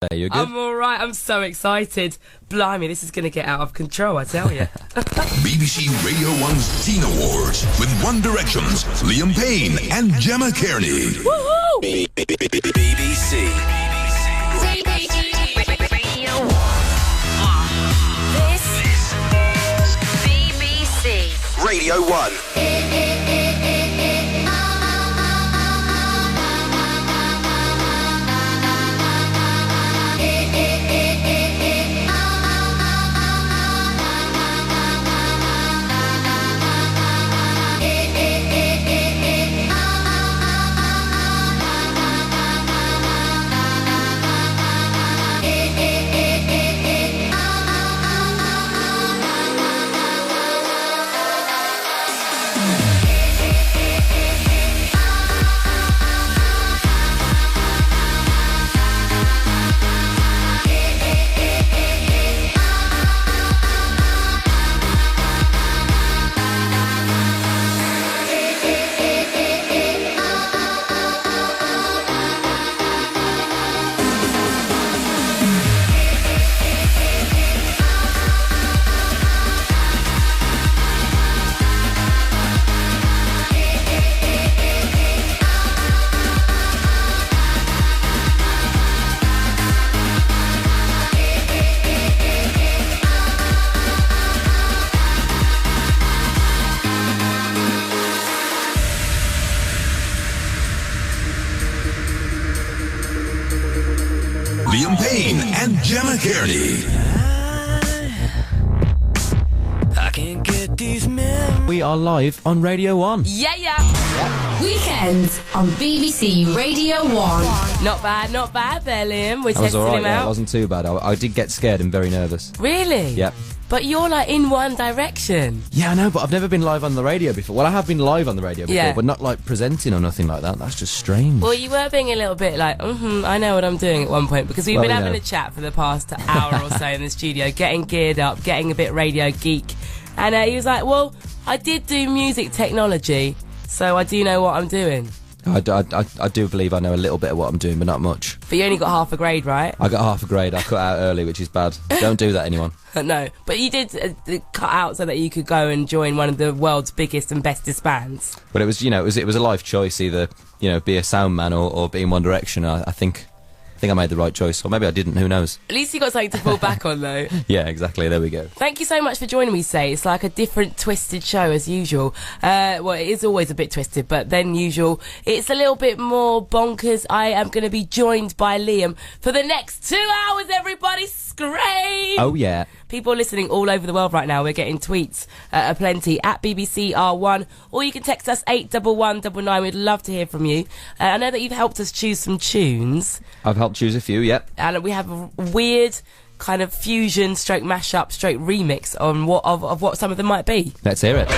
You're good? I'm all right. I'm so excited. Blimey, this is going to get out of control, I tell you. BBC Radio 1's Teen Awards with One Direction's Liam Payne and Gemma Kearney. Woohoo! BBC Radio 1. This is BBC Radio 1. Liam Payne and Gemma Kearney. I can't get these men. We are live on Radio 1. Yeah. Weekends on BBC Radio 1. Not bad there, Liam. We're I was testing alright, him yeah, it out. wasn't too bad. I did get scared and very nervous. Really? Yep. But you're like in One Direction. Yeah, I know, but I've never been live on the radio before. Well, I have been live on the radio before, Yeah. but not like presenting or nothing like that. That's just strange. Well, you were being a little bit like, I know what I'm doing at one point, because we've Well, been we having know. a chat for the past hour or so in the studio, getting geared up, getting a bit radio geek. And he was like, well, I did do music technology, so I do know what I'm doing. I do believe I know a little bit of what I'm doing, but not much. But you only got half a grade, right? I got half a grade. I cut out early, which is bad. Don't do that, anyone. No, but you did cut out so that you could go and join one of the world's biggest and bestest bands. But it was, it was a life choice, either, be a sound man or be in One Direction. I think I made the right choice, or maybe I didn't. Who knows? At least you got something to fall back on, though. Yeah, exactly. There we go. Thank you so much for joining me, Say. It's like a different, twisted show as usual. Well, it is always a bit twisted, but then usual, it's a little bit more bonkers. I am going to be joined by Liam for the next 2 hours, everybody. Scream! Oh, yeah. People listening all over the world right now. We're getting tweets aplenty at BBC R1, or you can text us 81199. We'd love to hear from you. I know that you've helped us choose some tunes. I've helped choose a few, yep. And we have a weird kind of fusion stroke mashup stroke remix on what some of them might be. Let's hear it.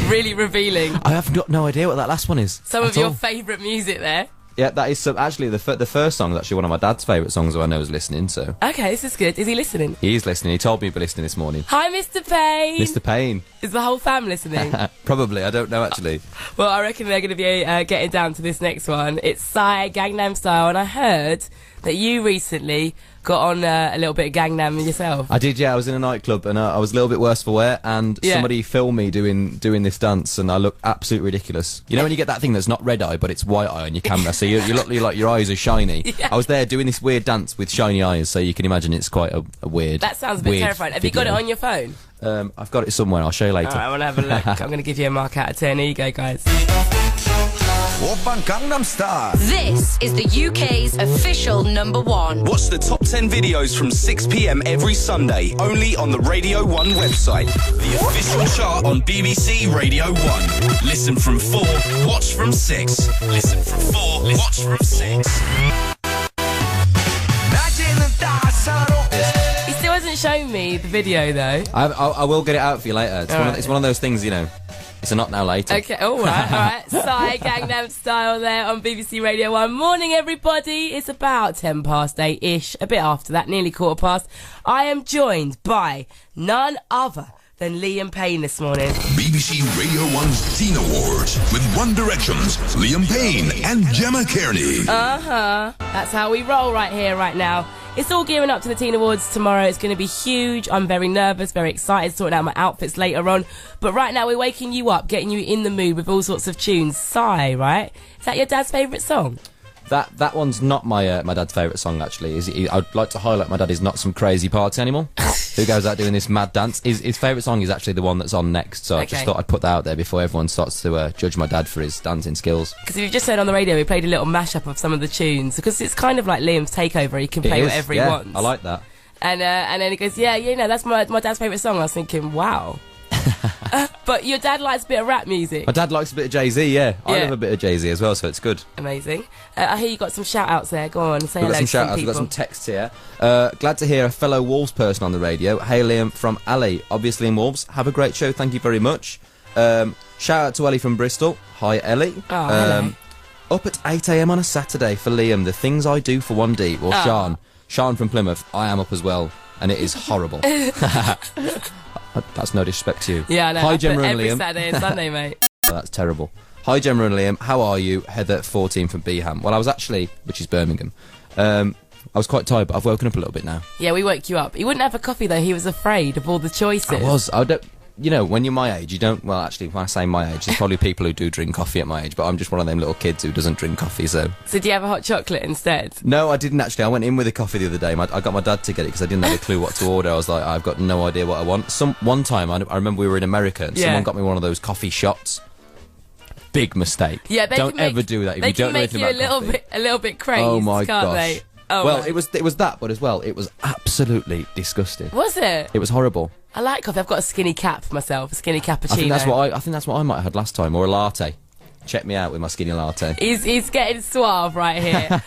Really revealing. I have got no idea what that last one is. Some of at your all. favourite music there. Yeah, that is actually the first song is actually one of my dad's favourite songs that I know is listening, so. Okay, this is good. Is he listening? He's listening. He told me he'd be listening this morning. Hi, Mr. Payne. Mr. Payne. Is the whole fam listening? Probably. I don't know, actually. Well, I reckon they're going to be getting down to this next one. It's Psy, Gangnam Style, and I heard that you recently got on a little bit of Gangnam yourself. I did, yeah. I was in a nightclub and I was a little bit worse for wear, and somebody filmed me doing this dance, and I look absolutely ridiculous. You know when you get that thing that's not red eye but it's white eye on your camera, so you look like your eyes are shiny. Yeah. I was there doing this weird dance with shiny eyes, so you can imagine it's quite a weird. That sounds a bit weird terrifying. Have you got it video. on your phone? I've got it somewhere. I'll show you later. All right, I want to have a look. I'm going to give you a mark out of 10. Here you go, guys. Oppan Gangnam Style. This is the UK's official number 1. Watch the top 10 videos from 6 p.m. every Sunday, only on the Radio 1 website. The official chart on BBC Radio 1. Listen from 4, watch from 6. Listen from 4, watch from 6. He still hasn't shown me the video, though. I will get it out for you later. It's one of those things, It's a not now later. Okay, all right. Psy, Gangnam Style there on BBC Radio 1. Morning, everybody. It's about 10 past 8-ish, a bit after that, nearly quarter past. I am joined by none other than Liam Payne this morning. BBC Radio 1's Teen Awards with One Direction's Liam Payne and Gemma Kearney. That's how we roll right here, right now. It's all gearing up to the Teen Awards tomorrow. It's going to be huge. I'm very nervous, very excited, sorting out my outfits later on. But right now, we're waking you up, getting you in the mood with all sorts of tunes. Sigh, right? Is that your dad's favourite song? That one's not my my dad's favourite song, actually. I'd like to highlight my dad is not some crazy party animal who goes out doing this mad dance. His favourite song is actually the one that's on next, so I just thought I'd put that out there before everyone starts to judge my dad for his dancing skills. Because if you've just heard on the radio, we played a little mashup of some of the tunes, because it's kind of like Liam's takeover. He can play whatever he wants. I like that. And then he goes, yeah, that's my dad's favourite song. I was thinking, wow. But your dad likes a bit of rap music. My dad likes a bit of Jay-Z, yeah. I love a bit of Jay-Z as well, so it's good. Amazing. I hear you got some shout-outs there. Go on, say hello to some shout-outs. people. We've got some texts here. Glad to hear a fellow Wolves person on the radio. Hey, Liam from Ali. Obviously in Wolves. Have a great show. Thank you very much. Shout-out to Ellie from Bristol. Hi, Ellie. Oh, hello. Up at 8 a.m. on a Saturday for Liam. The things I do for 1D. Well, Sean from Plymouth. I am up as well, and it is horrible. That's no disrespect to you. Yeah, I know. Hi, Gemma and every Liam. Saturday and Sunday, mate. That's terrible. Hi, Gemma and Liam. How are you? Heather, 14 from Beeham. Well, I was actually, which is Birmingham. I was quite tired, but I've woken up a little bit now. Yeah, we woke you up. He wouldn't have a coffee, though. He was afraid of all the choices. I was. You know, when you're my age, you don't... Well, actually, when I say my age, there's probably people who do drink coffee at my age, but I'm just one of them little kids who doesn't drink coffee, so... So do you have a hot chocolate instead? No, I didn't, actually. I went in with a coffee the other day. I got my dad to get it because I didn't have a clue what to order. I was like, I've got no idea what I want. One time, I remember we were in America, and someone got me one of those coffee shots. Big mistake. Yeah, don't ever do that if you don't know anything about coffee. They can make you a little bit crazy, oh my can't gosh. they? Oh well, my. it was that, but as well, it was absolutely disgusting. Was it? It was horrible. I like coffee. I've got a skinny cap myself, a skinny cappuccino. I think that's what I might have had last time, or a latte. Check me out with my skinny latte. He's getting suave right here.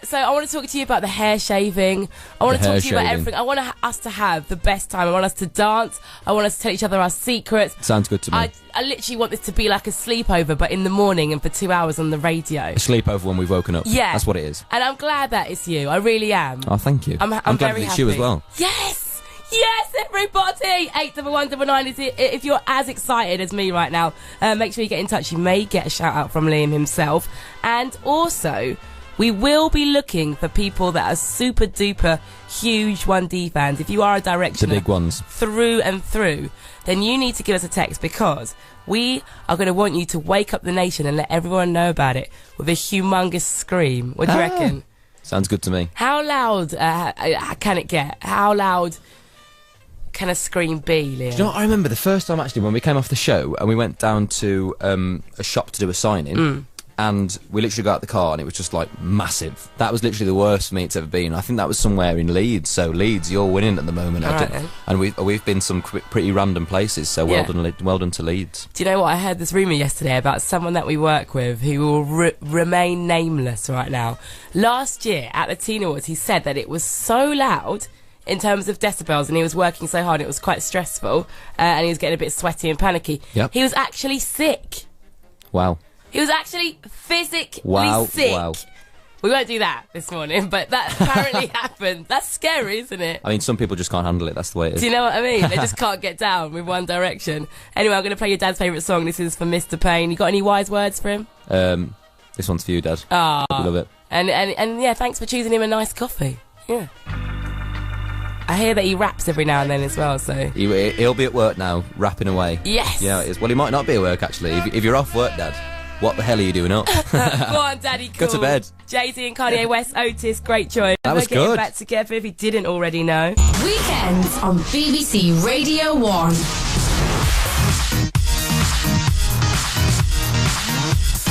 So I want to talk to you about the hair shaving. I want to talk to you about everything. I want us to have the best time. I want us to dance. I want us to tell each other our secrets. Sounds good to me. I literally want this to be like a sleepover, but in the morning and for 2 hours on the radio. A sleepover when we've woken up. Yeah. That's what it is. And I'm glad that it's you. I really am. Oh, thank you. I'm glad very it's happy. you as well. Yes! Yes, everybody! 81199. If you're as excited as me right now, make sure you get in touch. You may get a shout out from Liam himself. And also, we will be looking for people that are super duper huge 1D fans. If you are a Directioner, the big ones, through and through, then you need to give us a text, because we are going to want you to wake up the nation and let everyone know about it with a humongous scream. What do you reckon? Sounds good to me. How loud can it get? How loud can a scream be, Liam? Do you know what I remember the first time, actually, when we came off the show and we went down to a shop to do a signing, and we literally got out the car and it was just like massive. That was literally the worst for me it's ever been. I think that was somewhere in Leeds. So Leeds, you're winning at the moment. And we've been some pretty random places. So well done to Leeds. Do you know what? I heard this rumour yesterday about someone that we work with who will remain nameless right now. Last year at the Teen Awards, he said that it was so loud in terms of decibels, and he was working so hard, it was quite stressful, and he was getting a bit sweaty and panicky. Yep. He was actually sick. Wow. He was actually physically sick. Wow. We won't do that this morning, but that apparently happened. That's scary, isn't it? I mean, some people just can't handle it. That's the way it is. Do you know what I mean? They just can't get down with One Direction. Anyway, I'm going to play your dad's favourite song. This is for Mr. Payne. You got any wise words for him? This one's for you, Dad. Ah. I love it. And yeah, thanks for choosing him a nice coffee. Yeah. I hear that he raps every now and then as well, so... He'll be at work now, rapping away. Yes! Yeah, it is. Well, he might not be at work, actually. If you're off work, Dad, what the hell are you doing up? Go on, Daddy, cool. Go to bed. Jay-Z and Kanye West, Otis, great choice. That was Getting good. back together if you didn't already know. Weekends on BBC Radio 1.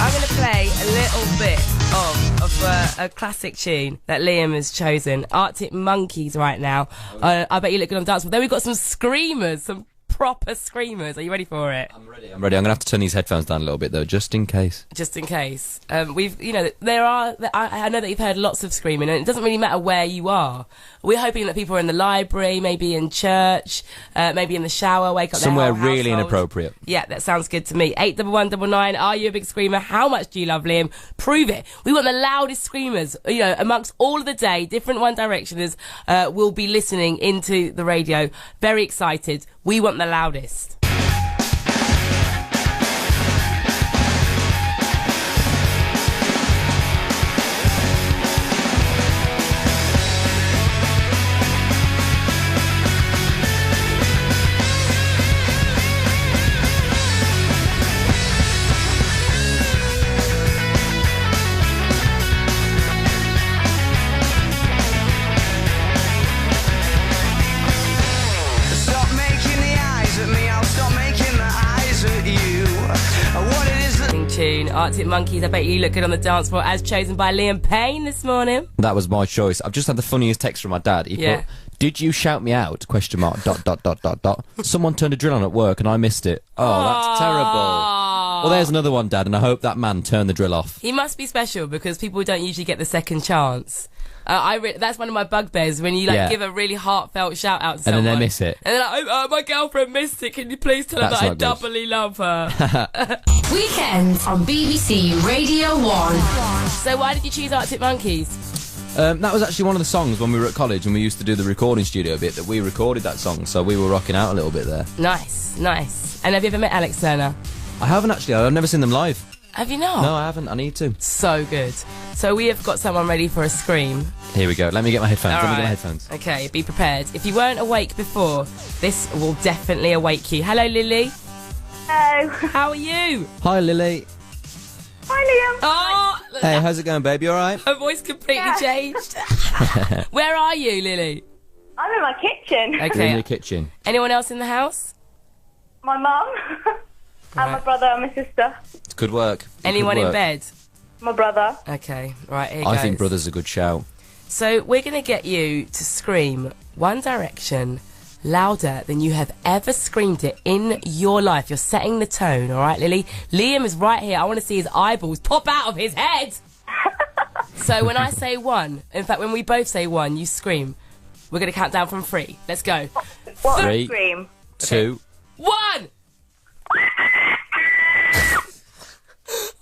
I'm going to play a little bit of a classic tune that Liam has chosen. Arctic Monkeys right now. I bet you look good on dance. But then we've got some screamers, some proper screamers. Are you ready for it? I'm ready. I'm going to have to turn these headphones down a little bit, though, just in case. Just in case. I know that you've heard lots of screaming, and it doesn't really matter where you are. We're hoping that people are in the library, maybe in church, maybe in the shower, wake up somewhere their whole really household. inappropriate. Yeah, that sounds good to me. 81199. Are you a big screamer? How much do you love Liam? Prove it. We want the loudest screamers. Amongst all of the day, different One Directioners will be listening into the radio. Very excited. We want the loudest. Arctic Monkeys, I Bet You Look Good on the Dance Floor, as chosen by Liam Payne this morning. That was my choice. I've just had the funniest text from my dad. He put, "Did you shout me out? ? Someone turned a drill on at work and I missed it. Oh, that's terrible." Well, there's another one, Dad, and I hope that man turned the drill off. He must be special because people don't usually get the second chance. That's one of my bugbears, when you give a really heartfelt shout out to someone. And then they miss it. And they're like, oh, my girlfriend missed it. Can you please tell her that I doubly love her? Weekends on BBC Radio 1. So why did you choose Arctic Monkeys? That was actually one of the songs when we were at college and we used to do the recording studio bit that we recorded that song, so we were rocking out a little bit there. Nice. And have you ever met Alex Turner? I haven't actually. I've never seen them live. Have you not? No, I haven't. I need to. So good. So we have got someone ready for a scream. Here we go. Let me get my headphones. All Let me right. get my headphones. Okay, be prepared. If you weren't awake before, this will definitely awake you. Hello, Lily. Hello. How are you? Hi, Lily. Hi, Liam. Oh! Hey, how's it going, baby? You all right? Her voice completely changed. Where are you, Lily? I'm in my kitchen. You're in Okay. your kitchen. Anyone else in the house? My mum. And my brother and my sister. It's good work. Anyone Good in work. bed? My brother. Okay, right, here I goes. think brother's a good shout. So we're going to get you to scream One Direction louder than you have ever screamed it in your life. You're setting the tone, all right, Lily? Liam is right here. I want to see his eyeballs pop out of his head. So when I say one, in fact, when we both say one, you scream. We're going to count down from 3. Let's go. What? 3, Scream. 2. 1!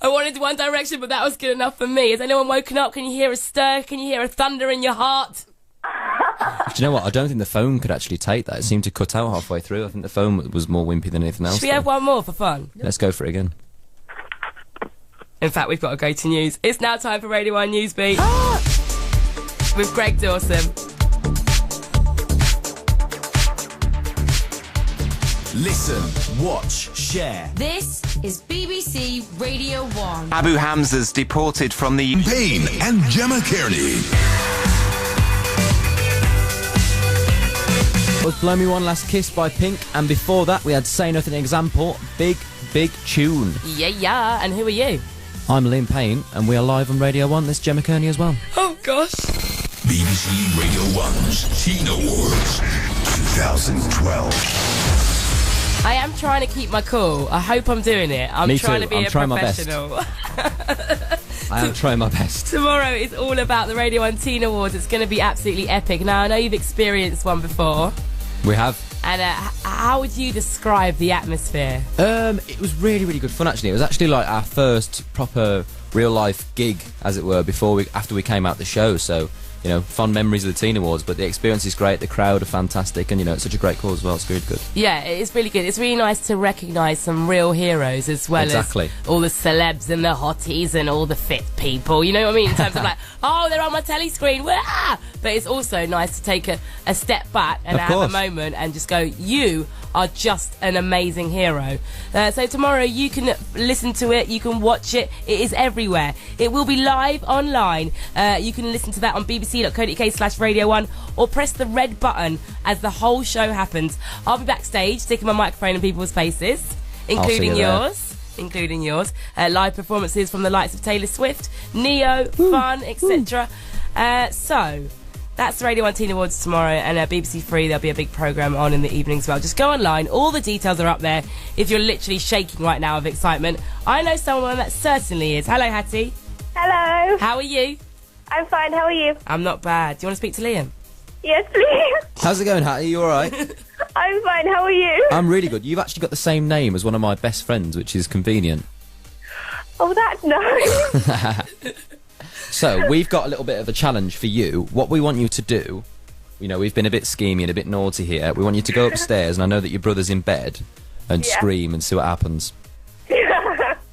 I wanted One Direction, but that was good enough for me. Has anyone woken up? Can you hear a stir? Can you hear a thunder in your heart? Do you know what? I don't think the phone could actually take that. It seemed to cut out halfway through. I think the phone was more wimpy than anything else. Should we have one more for fun? Let's go for it again. In fact, we've got to go to news. It's now time for Radio 1 Newsbeat with Greg Dawson. Listen, watch, share. This is BBC Radio 1. Abu Hamza's deported from the... Payne and Gemma Kearney. Was Blow Me One Last Kiss by Pink, and before that we had Say Nothing Example, Big Tune. Yeah. And who are you? I'm Liam Payne, and we are live on Radio 1. This is Gemma Kearney as well. Oh, gosh. BBC Radio 1's Teen Awards 2012. I am trying to keep my cool. I hope I'm doing it. I'm Me trying too. to be I'm a trying my best. professional. I am trying my best. Tomorrow is all about the Radio 1 Teen Awards. It's going to be absolutely epic. Now, I know you've experienced one before. We have. And how would you describe the atmosphere? It was really, really good fun, actually. It was actually like our first proper real-life gig, as it were, after we came out the show. So, you know, fond memories of the Teen Awards, but the experience is great, the crowd are fantastic, and, you know, it's such a great cause as well. It's really good. Yeah, it's really good. It's really nice to recognise some real heroes as well as all the celebs and the hotties and all the fit people. You know what I mean? In terms of like, oh, they're on my telly screen. Wah! But it's also nice to take a step back and have a moment and just go, you are just an amazing hero. So tomorrow you can listen to it, you can watch it. It is everywhere. It will be live online. You can listen to that on bbc.co.uk/radio1 or press the red button as the whole show happens. I'll be backstage sticking my microphone in people's faces, including yours. Live performances from the likes of Taylor Swift, Neo, Fun, etc. So that's the Radio 1 Teen Awards tomorrow, and BBC 3, there'll be a big programme on in the evening as well. Just go online, all the details are up there if you're literally shaking right now of excitement. I know someone that certainly is. Hello, Hattie. Hello. How are you? I'm fine. How are you? I'm not bad. Do you want to speak to Liam? Yes, please. How's it going, Hattie? You alright? I'm fine. How are you? I'm really good. You've actually got the same name as one of my best friends, which is convenient. Oh, that's nice. So, we've got a little bit of a challenge for you. What we want you to do you know, we've been a bit schemy and a bit naughty here. We want you to go upstairs, and I know that your brother's in bed, and scream and see what happens.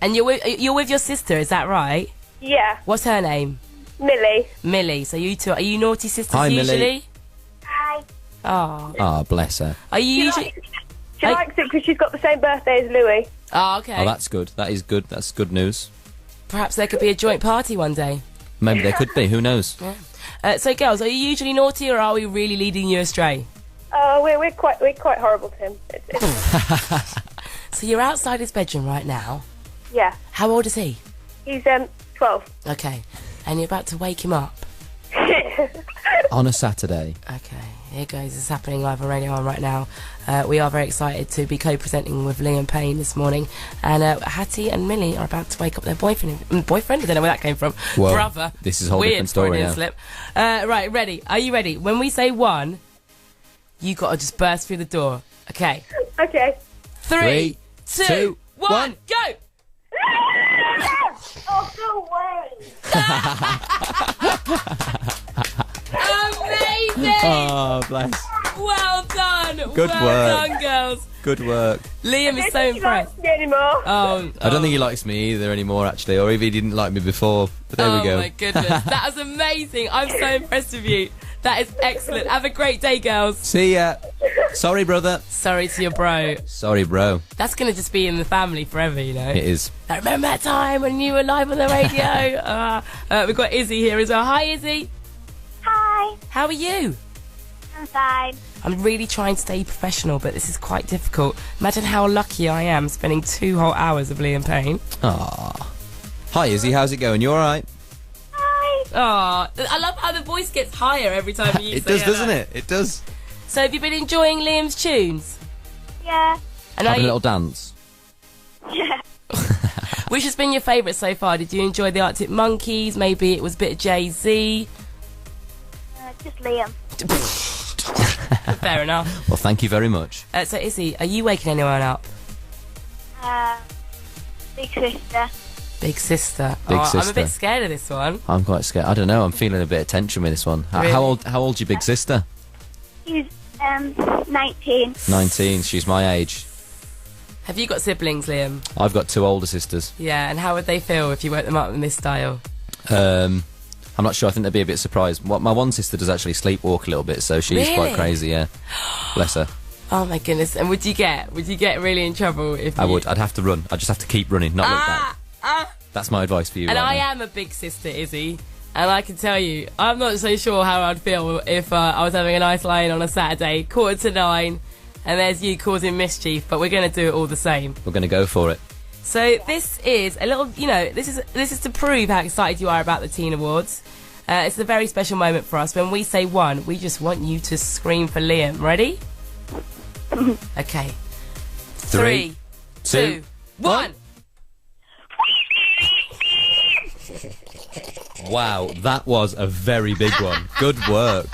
And you're with your sister, is that right? Yeah. What's her name? Millie. Millie. So you two, are you naughty sisters Hi, Millie. usually? Hi. Oh. Ah, bless her. Are you usually... She likes it because she's got the same birthday as Louis. Oh, okay. Oh, that's good. That is good. That's good news. Perhaps there could be a joint party one day. Maybe there could be. Who knows? Yeah. So, girls, are you usually naughty, or are we really leading you astray? We're quite horrible to him. So you're outside his bedroom right now. Yeah. How old is he? He's 12. Okay. And you're about to wake him up. On a Saturday. Okay. Here goes. This is happening live on Radio 1 right now. We are very excited to be co-presenting with Liam Payne this morning. And Hattie and Millie are about to wake up their boyfriend? I don't know where that came from. Whoa, Brother. this is a whole Weird different story Freudian now. slip. Right, ready? Are you ready? When we say 1, you got to just burst through the door. Okay. Okay. 3, 2, 1, go! Oh, go away! Amazing! Oh, bless. Well done! Good well work. done, girls. Good work. Liam is so He impressed. likes me anymore. Oh, I don't think he likes me either anymore, actually, or if he didn't like me before. But there we go. Oh my goodness, that was amazing. I'm so impressed with you. That is excellent. Have a great day, girls. See ya. Sorry, brother. Sorry to your bro. Sorry, bro. That's going to just be in the family forever, you know. It is. I remember that time when you were live on the radio. We've got Izzy here as well. Hi, Izzy. Hi. How are you? I'm fine. I'm really trying to stay professional, but this is quite difficult. Imagine how lucky I am spending 2 whole hours of Liam Payne. Ah. Hi, Izzy. How's it going? You all right? Oh, I love how the voice gets higher every time you It say does, hello. doesn't it? It does. So have you been enjoying Liam's tunes? Yeah. And Having a little dance. Yeah. which has been your favourite so far? Did you enjoy the Arctic Monkeys? Maybe it was a bit of Jay-Z? Just Liam. Fair enough. Well, thank you very much. So Izzy, are you waking anyone up? Big sister. Big sister. Big I'm a sister. bit scared of this one. I'm quite scared. I don't know. I'm feeling a bit of tension with this one. Really? How old's your big sister? He's 19. 19. She's my age. Have you got siblings, Liam? I've got 2 older sisters. Yeah, and how would they feel if you woke them up in this style? I'm not sure. I think they'd be a bit surprised. My one sister does actually sleepwalk a little bit, so she's Really? quite crazy. Yeah, bless her. Oh my goodness! And would you get really in trouble if I you... would. I'd have to run. I'd just have to keep running, not look back. That's my advice for you. And right I now. am a big sister, Izzy, and I can tell you, I'm not so sure how I'd feel if I was having a nice lie-in on a Saturday, 8:45, and there's you causing mischief. But we're going to do it all the same. We're going to go for it. So this is a little, this is to prove how excited you are about the Teen Awards. It's a very special moment for us. When we say 1, we just want you to scream for Liam. Ready? Okay. 3, 2, 1. Wow, that was a very big one. Good work.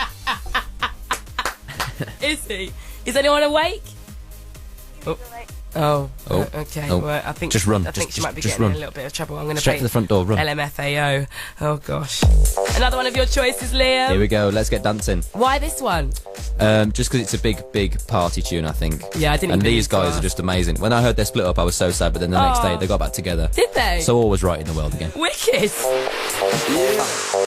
Is he? Is anyone awake? Oh, okay. Oh. Well, I think Just run. I think Just- she might be just getting in run. a little bit of trouble. I'm going to Straight play to the front door, run. LMFAO. Oh gosh. Another one of your choices, Liam. Here we go. Let's get dancing. Why this one? Just because it's a big party tune, I think. Yeah, I didn't And even these need to guys ask. are just amazing. When I heard they split up, I was so sad. But then the next Oh. day, they got back together. Did they? So all was right in the world again. Wicked.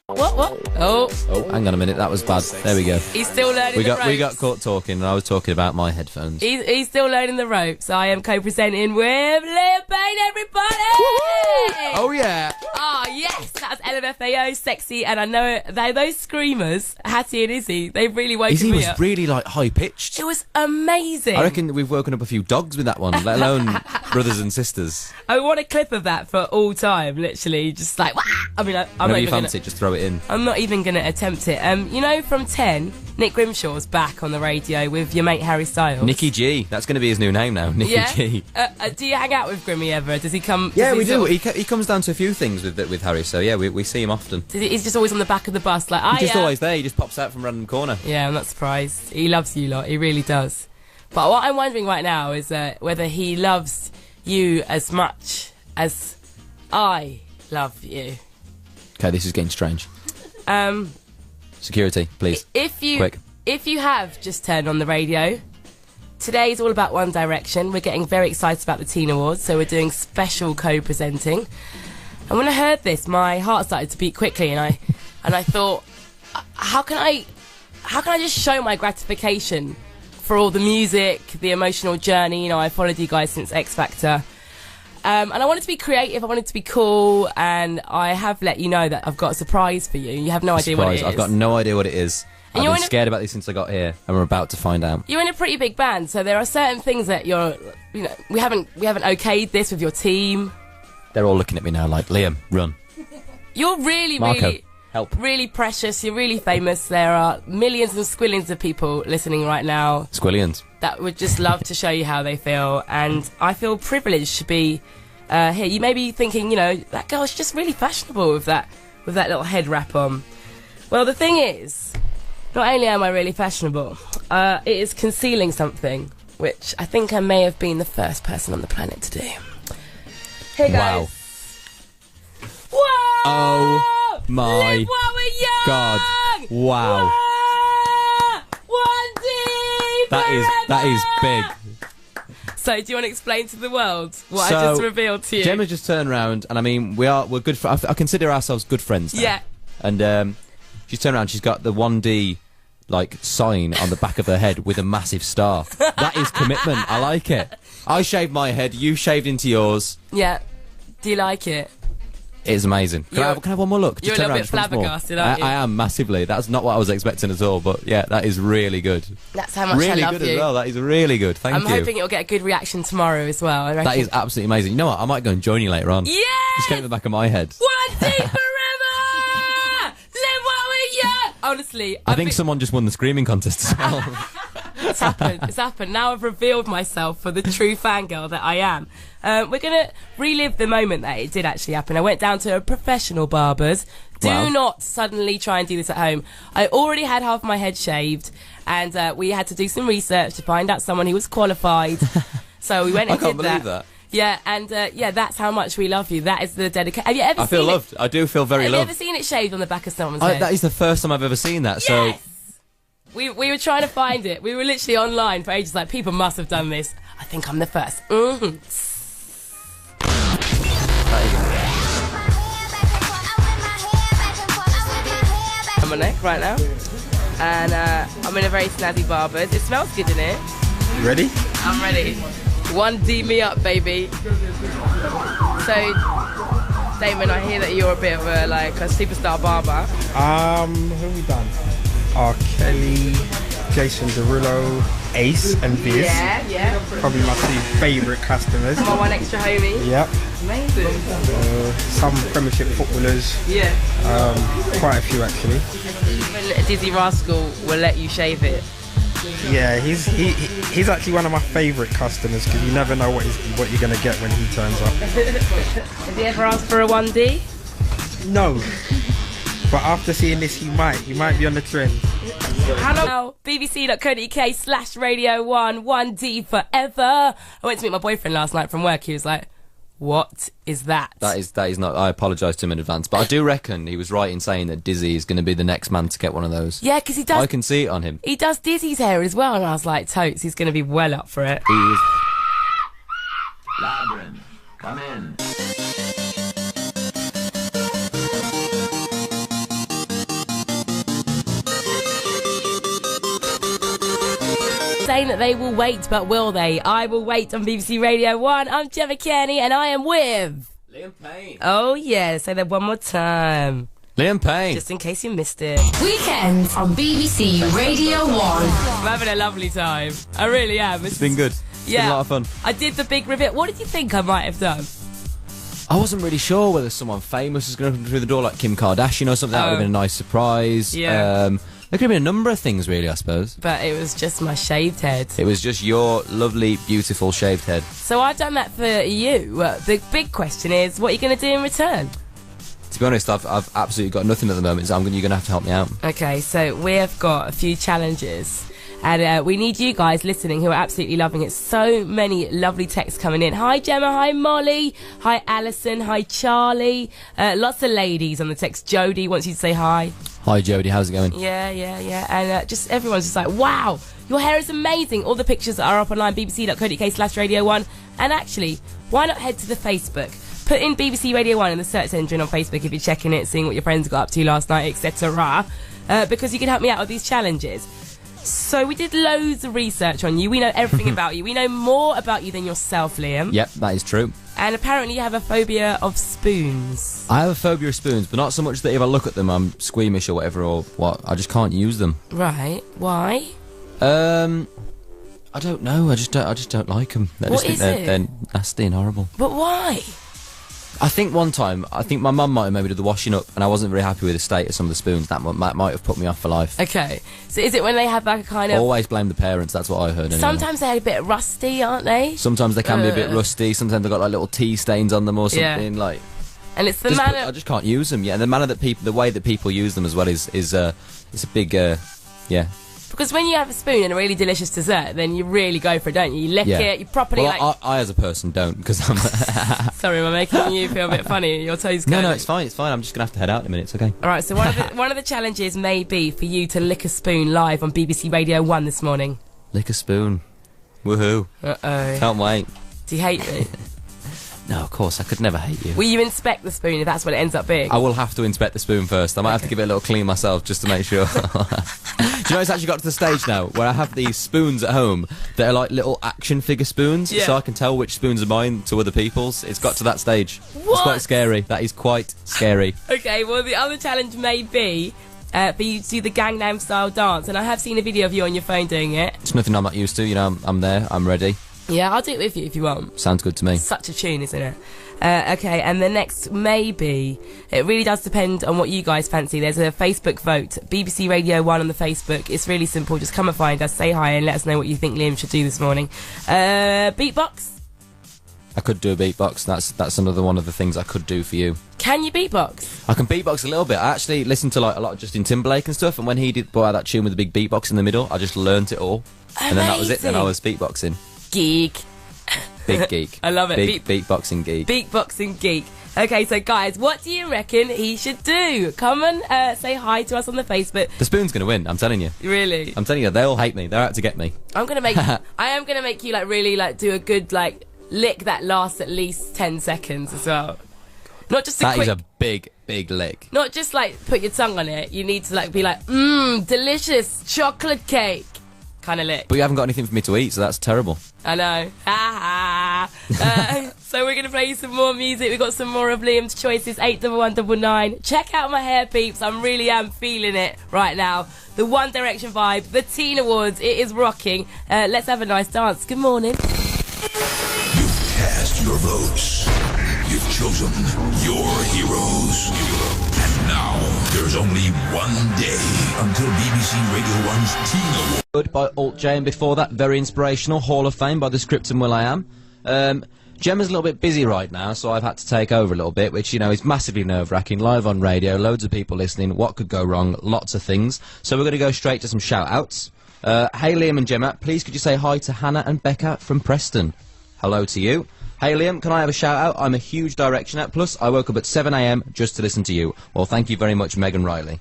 What? Oh, Oh, hang on a minute. That was bad. There we go. he's still learning We the ropes. got caught talking, and I was talking about my headphones. He's still learning the ropes. I am co-presenting with Liam Payne, everybody! Oh yeah. Oh, yes, that's LMFAO, sexy, and I know those screamers, Hattie and Izzy, they've really woken Izzy me was up. really like high pitched. It was amazing. I reckon we've woken up a few dogs with that one, let alone brothers and sisters. I want a clip of that for all time, literally, just like, wah! I mean, I'm Whenever not you even fancy it, just throw it in. I'm not even going to attempt it. From 10, Nick Grimshaw's back on the radio with your mate Harry Styles. Nicky G. That's going to be his new name now. Nicky Yeah? G. Do you hang out with Grimmy ever? Does he come? Yeah, does we do. sort of- He comes down to a few things with Harry, so yeah, we see him often. He's just always on the back of the bus, like, He's just always there. He just pops out from random corner. Yeah, I'm not surprised. He loves you lot. He really does. But what I'm wondering right now is whether he loves you as much as I love you. Okay, this is getting strange. Um, Security, please. if you Quick. if you have just turned on the radio, today is all about One Direction. We're getting very excited about the Teen Awards, so we're doing special co-presenting. And when I heard this, my heart started to beat quickly, and I thought, how can I just show my gratification for all the music, the emotional journey? You know, I followed you guys since X Factor. And I wanted to be creative, I wanted to be cool, and I have let you know that I've got a surprise for you. You have no idea what it is. I've got no idea what it is. I've been scared about this since I got here, and we're about to find out. You're in a pretty big band, so there are certain things that we haven't okayed this with your team. They're all looking at me now like, Liam, run. You're really, Marco, help. really precious. You're really famous. There are millions and squillions of people listening right now. Squillions. That would just love to show you how they feel, and I feel privileged to be here. You may be thinking, you know, that girl's just really fashionable with that little head wrap on. Well, the thing is, not only am I really fashionable, it is concealing something, which I think I may have been the first person on the planet to do. Hey guys. Wow. Whoa! Oh my Live while we're young! God. Wow. Whoa! 1D That is big. So, do you want to explain to the world what I just revealed to you? Gemma just turned around, and I mean, we're good. I consider ourselves good friends now. Yeah. And she's turned around. She's got the 1D sign on the back of her head with a massive star. That is commitment. I like it. I shaved my head. You shaved into yours. Yeah. Do you like it? It is amazing. Can I have one more look? You're a little bit flabbergasted, aren't you? I am massively. That's not what I was expecting at all. But yeah, that is really good. That's how much really I love good you. As well. That is really good. Thank you. I'm hoping it'll get a good reaction tomorrow as well. I reckon. That is absolutely amazing. You know what? I might go and join you later on. Yeah. Just get in the back of my head. 1D forever. Live while we're young. Honestly, I think someone just won the screaming contest as well. It's happened. It's happened. Now I've revealed myself for the true fangirl that I am. We're going to relive the moment that it did actually happen. I went down to a professional barber's. Do not suddenly try and do this at home. I already had half my head shaved, and we had to do some research to find out someone who was qualified. So we went and did that. I can't believe that. Yeah, and that's how much we love you. That is the dedication. Have you ever seen it? I feel loved. I do feel very loved. Have you ever seen it shaved on the back of someone's head? That is the first time I've ever seen that. Yes! So we were trying to find it. We were literally online for ages, like, people must have done this. I think I'm the first. Mm-hmm. I'm on neck right now, and I'm in a very snazzy barber's. It smells good in here. You ready? I'm ready. 1D me up, baby. So, Damon, I hear that you're a bit of a superstar barber. Who have we done? R. Kelly, Jason Derulo, Ace, and Biz. Yeah. Probably my two favourite customers. My one extra homie. Yep. Amazing. Some Premiership footballers. Yeah. Quite a few actually. Even Dizzy Rascal will let you shave it. Yeah, he's actually one of my favourite customers because you never know what you're going to get when he turns up. Has he ever asked for a 1D? No. But after seeing this, he might be on the trend. Hello, bbc.co.uk/radio1, 1D forever. I went to meet my boyfriend last night from work. He was like, what is that? That is not. I apologise to him in advance, but I do reckon he was right in saying that Dizzy is going to be the next man to get one of those. Yeah, because he does. I can see it on him. He does Dizzy's hair as well, and I was like, totes, he's going to be well up for it. He is. Labyrinth, come in. Saying that they will wait, but will they? I will wait on BBC Radio 1. I'm Gemma Kearney, and I am with Liam Payne. Oh yeah, say that one more time. Liam Payne. Just in case you missed it. Weekends on BBC Radio 1. I'm having a lovely time. I really am. It's been good. It's been a lot of fun. I did the big reveal. What did you think I might have done? I wasn't really sure whether someone famous was going to come through the door, like Kim Kardashian or something. That would have been a nice surprise. Yeah. There could have been a number of things, really, I suppose. But it was just my shaved head. It was just your lovely, beautiful shaved head. So I've done that for you. The big question is, what are you going to do in return? To be honest, I've absolutely got nothing at the moment, so you're going to have to help me out. Okay, so we have got a few challenges. And we need you guys listening who are absolutely loving it. So many lovely texts coming in. Hi Gemma, hi Molly, hi Alison, hi Charlie. Lots of ladies on the text. Jodie wants you to say hi. Hi Jodie, how's it going? Yeah. And just everyone's just like, wow, your hair is amazing. All the pictures are up online, bbc.co.uk/Radio1. And actually, why not head to the Facebook? Put in BBC Radio 1 in the search engine on Facebook if you're checking it, seeing what your friends got up to last night, etc. Because you can help me out with these challenges. So we did loads of research on you. We know everything about you. We know more about you than yourself, Liam. Yep, that is true. And apparently you have a phobia of spoons. I have a phobia of spoons, but not so much that if I look at them I'm squeamish or whatever, or what. I just can't use them. Right. Why? I don't know. I just don't like them. They're nasty and horrible. But why? I think one time, my mum might have maybe did the washing up, and I wasn't very happy with the state of some of the spoons. That might have put me off for life. Okay. So is it when they have like a kind of... Always blame the parents, that's what I heard anyway. Sometimes they're a bit rusty, aren't they? Sometimes they can be a bit rusty, sometimes they've got like little tea stains on them or something, like... And it's the manner... I just can't use them, and the manner that the way that people use them as well is a big, yeah. Because when you have a spoon and a really delicious dessert, then you really go for it, don't you? You lick it, you properly I as a person don't, because I'm... Sorry, am I making you feel a bit funny? Your toes going. No, it's fine, I'm just going to have to head out in a minute, it's okay. Alright, so one of the challenges may be for you to lick a spoon live on BBC Radio 1 this morning. Lick a spoon. Woohoo. Uh-oh. Can't wait. Do you hate me? No, of course, I could never hate you. Will you inspect the spoon if that's what it ends up being? I will have to inspect the spoon first. I might have to give it a little clean myself just to make sure. Do you know, it's actually got to the stage now where I have these spoons at home that are like little action figure spoons, so I can tell which spoons are mine to other people's. It's got to that stage. What? It's quite scary. That is quite scary. Okay, well, the other challenge may be for you to do the Gangnam Style dance, and I have seen a video of you on your phone doing it. It's nothing I'm not used to, I'm there, I'm ready. Yeah, I'll do it with you if you want. Sounds good to me. Such a tune, isn't it? Okay, and the next maybe. It really does depend on what you guys fancy. There's a Facebook vote, BBC Radio 1 on the Facebook. It's really simple. Just come and find us, say hi, and let us know what you think Liam should do this morning. Beatbox? I could do a beatbox. That's another one of the things I could do for you. Can you beatbox? I can beatbox a little bit. I actually listened to like a lot of Justin Timberlake and stuff, and when he did put out that tune with the big beatbox in the middle, I just learnt it all. Amazing. And then that was it. Then I was beatboxing. Geek. Big geek. I love it. Big beatboxing geek. Beatboxing geek. Okay, so guys, what do you reckon he should do? Come and say hi to us on the Facebook. The spoon's going to win, I'm telling you. Really? I'm telling you, they all hate me. They're out to get me. I am going to make you like really like do a good like lick that lasts at least 10 seconds as well. Not just a That quick... is a big lick. Not just like put your tongue on it. You need to like be like, delicious chocolate cake. Kind of lick. But you haven't got anything for me to eat, so that's terrible. I know. So we're going to play you some more music. We've got some more of Liam's choices, 81199. Check out my hair, peeps. I really am feeling it right now. The One Direction vibe, the Teen Awards. It is rocking. Let's have a nice dance. Good morning. You've cast your votes. You've chosen your heroes. And now, there's only one day until BBC Radio 1's Teen Awards. Good by Alt J, and before that, very inspirational Hall of Fame by the Script and Will I Am. Gemma's a little bit busy right now, so I've had to take over a little bit, which, is massively nerve-wracking. Live on radio, loads of people listening. What could go wrong? Lots of things. So we're going to go straight to some shout-outs. Hey, Liam and Gemma, please could you say hi to Hannah and Becca from Preston? Hello to you. Hey Liam, can I have a shout out? I'm a huge Directioner, plus I woke up at 7 AM just to listen to you. Well, thank you very much, Megan Riley.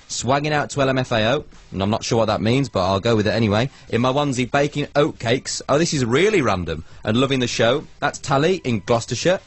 Swagging out to LMFAO, and I'm not sure what that means, but I'll go with it anyway. In my onesie, baking oat cakes. Oh, this is really random. And loving the show. That's Tally in Gloucestershire.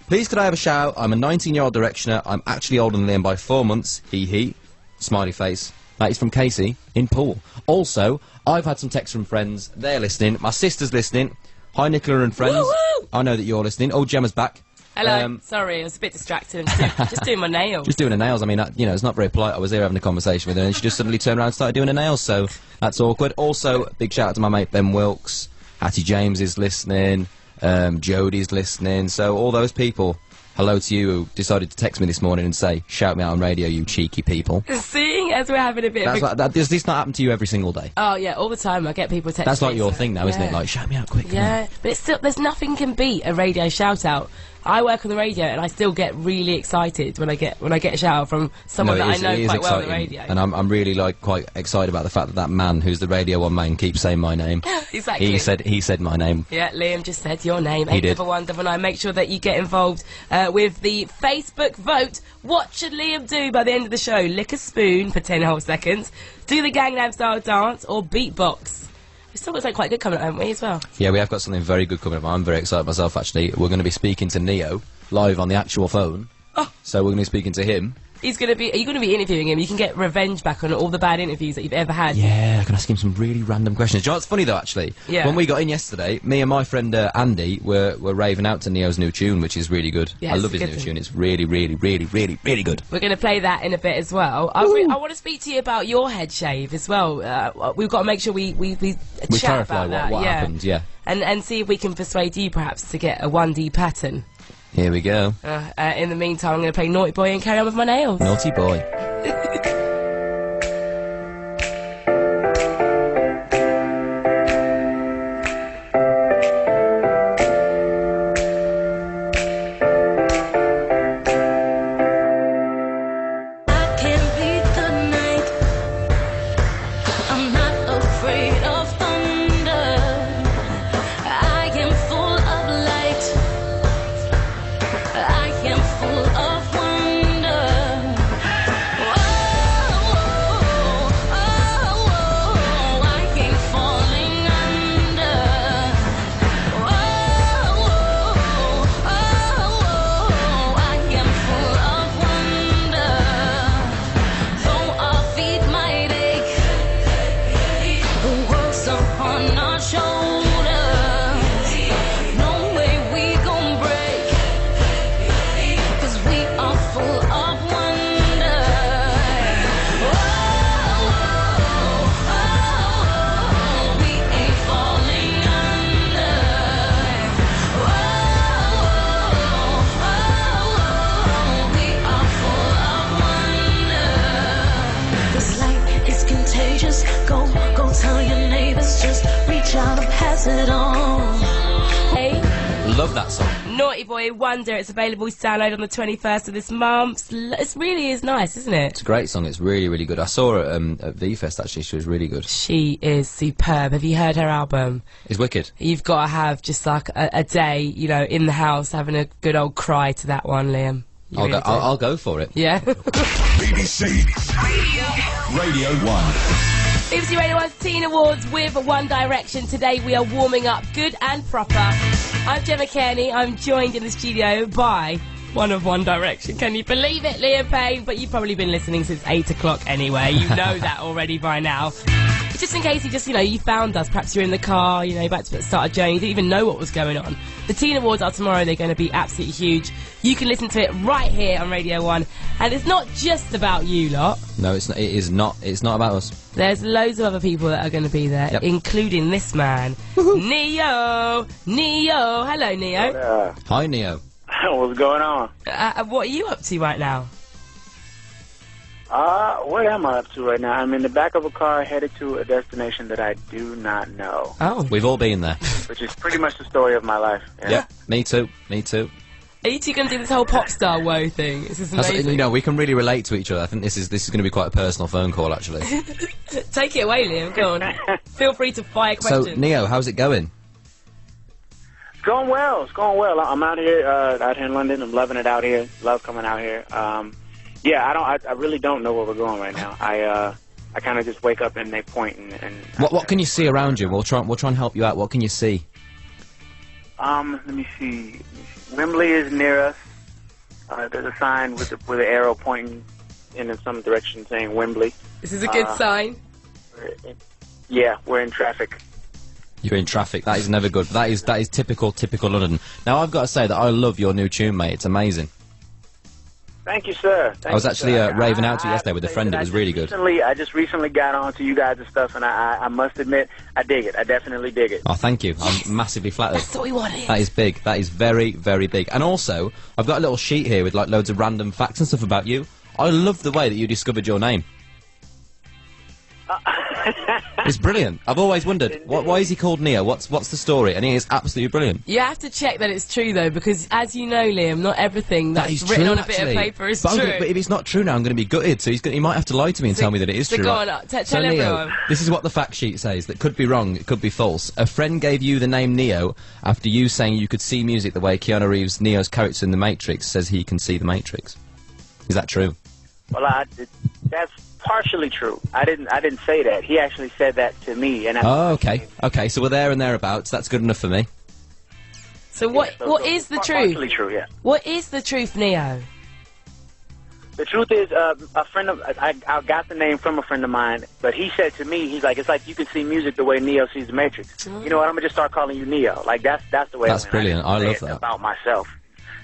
Please could I have a shout out? I'm a 19-year-old Directioner. I'm actually older than Liam by 4 months. He. Smiley face. That is from Casey in Poole. Also, I've had some texts from friends. They're listening. My sister's listening. Hi, Nicola and friends. Woo-woo! I know that you're listening. Oh, Gemma's back. Hello. Sorry, I was a bit distracted. Just doing my nails. Just doing her nails. I mean, it's not very polite. I was here having a conversation with her, and she just suddenly turned around and started doing her nails, so that's awkward. Also, big shout out to my mate Ben Wilkes. Hattie James is listening. Jodie's listening. So all those people, hello to you who decided to text me this morning and say, shout me out on radio, you cheeky people. Seeing as we're having a bit of does this not happen to you every single day? Oh, yeah, all the time. I get people texting. That's like your thing now, isn't it? Like, shout me out quick. Yeah, but it's still, there's nothing can beat a radio shout-out. I work on the radio, and I still get really excited when I get a shout out from someone that I know quite well on the radio. And I'm really like quite excited about the fact that that man who's the Radio 1 man keeps saying my name. Exactly. He said my name. Yeah, Liam just said your name. He did. 811 Make sure that you get involved with the Facebook vote. What should Liam do by the end of the show? Lick a spoon for 10 whole seconds, do the Gangnam Style dance, or beatbox? We've still got something quite good coming up, haven't we, as well? Yeah, we have got something very good coming up. I'm very excited myself, actually. We're going to be speaking to Neo live on the actual phone. Oh. So we're going to be speaking to him. Are you going to be interviewing him? You can get revenge back on all the bad interviews that you've ever had. Yeah, I can ask him some really random questions. Do you know what's funny, though, actually? Yeah. When we got in yesterday, me and my friend Andy were raving out to Neo's new tune, which is really good. Yeah, I love his new tune. It's really, really, really, really, really good. We're going to play that in a bit as well. I want to speak to you about your head shave as well. We've got to make sure we chat clarify about what happened, yeah. And see if we can persuade you, perhaps, to get a 1D pattern. Here we go. In the meantime, I'm going to play Naughty Boy and carry on with my nails. Naughty Boy. Love that song. Naughty Boy Wonder. It's available to download on the 21st of this month. It really is nice, isn't it? It's a great song. It's really, really good. I saw her at V-Fest, actually. She was really good. She is superb. Have you heard her album? It's wicked. You've got to have just like a day, you know, in the house having a good old cry to that one, Liam. I'll go for it. Yeah. BBC Radio 1. BBC Radio 1's Teen Awards with One Direction. Today we are warming up good and proper. I'm Gemma Kearney. I'm joined in the studio by one of One Direction. Can you believe it, Liam Payne? But you've probably been listening since 8 o'clock anyway. You know that already by now. Just in case you found us, perhaps you're in the car, you're about to start a journey, you didn't even know what was going on. The Teen Awards are tomorrow. They're going to be absolutely huge. You can listen to it right here on Radio 1. And it's not just about you lot. No, it's not. It is not. It's not about us. There's loads of other people that are going to be there, including this man, Neo. Neo. Hello, Neo. Hi, Neo. What's going on? What are you up to right now? What am I up to right now? I'm in the back of a car headed to a destination that I do not know. Oh. We've all been there. Which is pretty much the story of my life. Yeah, me too. Me too. Are you two going to do this whole pop star woe thing? This is amazing. You know, we can really relate to each other. I think this is going to be quite a personal phone call, actually. Take it away, Liam. Go on. Feel free to fire questions. So, Neo, how's it going? It's going well. It's going well. I'm out here in London. I'm loving it out here. Love coming out here. Yeah, I really don't know where we're going right now. I kind of just wake up and they point and what can you see around you? We'll try and help you out. What can you see? Let me see. Wembley is near us. There's a sign with an arrow pointing in some direction saying Wembley. This is a good sign. We're in traffic. You're in traffic. That is never good. That is typical London. Now I've got to say that I love your new tune, mate. It's amazing. Thank you, sir. I was actually raving out to you yesterday with a friend. It was really good. I just recently got on to you guys and stuff, and I must admit, I dig it. I definitely dig it. Oh, thank you. I'm massively flattered. That's what we wanted. That is big. That is very, very big. And also, I've got a little sheet here with like loads of random facts and stuff about you. I love the way that you discovered your name. It's brilliant. I've always wondered, why is he called Neo? What's the story? And he is absolutely brilliant. You have to check that it's true, though, because as you know, Liam, not everything that's written on a bit of paper is true. But if it's not true now, I'm going to be gutted. So he might have to lie to me and tell me that it is true. Go on, tell everyone. Neo, this is what the fact sheet says. That could be wrong. It could be false. A friend gave you the name Neo after you saying you could see music the way Keanu Reeves, Neo's character in The Matrix, says he can see The Matrix. Is that true? Well, that's partially true. I didn't say that. He actually said that to me. And okay. So we're there and thereabouts. That's good enough for me. So what is the truth? Partially true, yeah. What is the truth, Neo? The truth is, a friend of I got the name from a friend of mine, but he said to me, he's like, it's like you can see music the way Neo sees The Matrix. You know what? I'm gonna just start calling you Neo. Like that's the way. That's brilliant. I love that about myself.